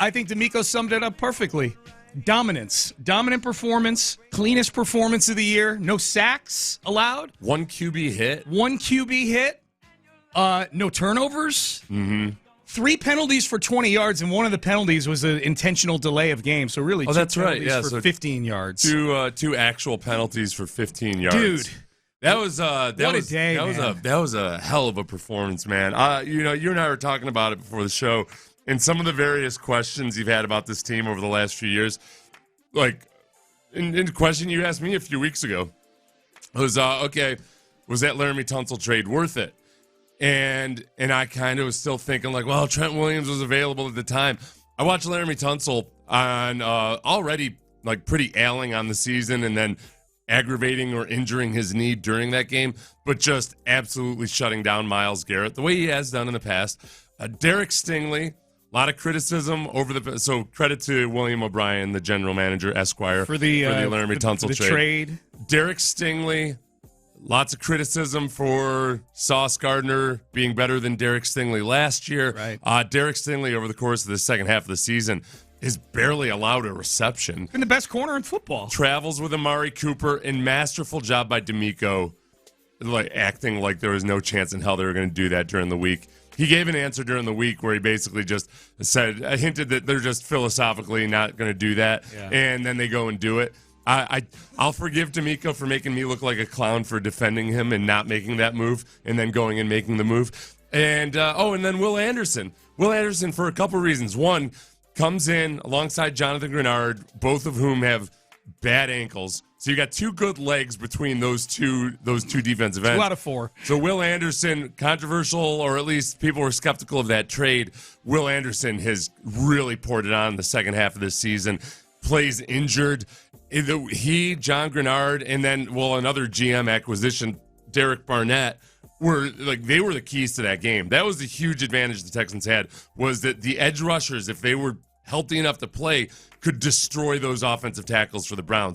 I think D'Amico summed it up perfectly. Dominance. Dominant performance. Cleanest performance of the year. No sacks allowed. One QB hit. No turnovers. Mm-hmm. 3 penalties for 20 yards, and one of the penalties was an intentional delay of game. So really, that's right. Yeah, for 15 yards. Two actual penalties for 15 yards. Dude, that was a hell of a performance, man. You and I were talking about it before the show, and some of the various questions you've had about this team over the last few years. Like, in the question you asked me a few weeks ago was, was that Laramie Tunsil trade worth it? And I kind of was still thinking, like, well, Trent Williams was available at the time. I watched Laramie Tunsil on already, like, pretty ailing on the season and then aggravating or injuring his knee during that game, but just absolutely shutting down Myles Garrett the way he has done in the past. Derek Stingley, a lot of criticism so credit to William O'Brien, the general manager, Esquire, for the Laramie Tunsil trade. Derek Stingley. Lots of criticism for Sauce Gardner being better than Derek Stingley last year. Right. Derek Stingley, over the course of the second half of the season, has barely allowed a reception. Been the best corner in football. Travels with Amari Cooper, and masterful job by D'Amico, like acting like there was no chance in hell they were going to do that during the week. He gave an answer during the week where he basically just hinted that they're just philosophically not going to do that, and then they go and do it. I'll forgive D'Amico for making me look like a clown for defending him and not making that move and then going and making the move. And and then Will Anderson. Will Anderson for a couple reasons. One, comes in alongside Jonathan Grenard, both of whom have bad ankles. So you got 2 good legs between those two defensive ends. 2 out of 4. So Will Anderson, controversial, or at least people were skeptical of that trade. Will Anderson has really poured it on in the second half of this season. Plays injured. He, John Grenard, and then, another GM acquisition, Derek Barnett, they were the keys to that game. That was the huge advantage the Texans had, was that the edge rushers, if they were healthy enough to play, could destroy those offensive tackles for the Browns.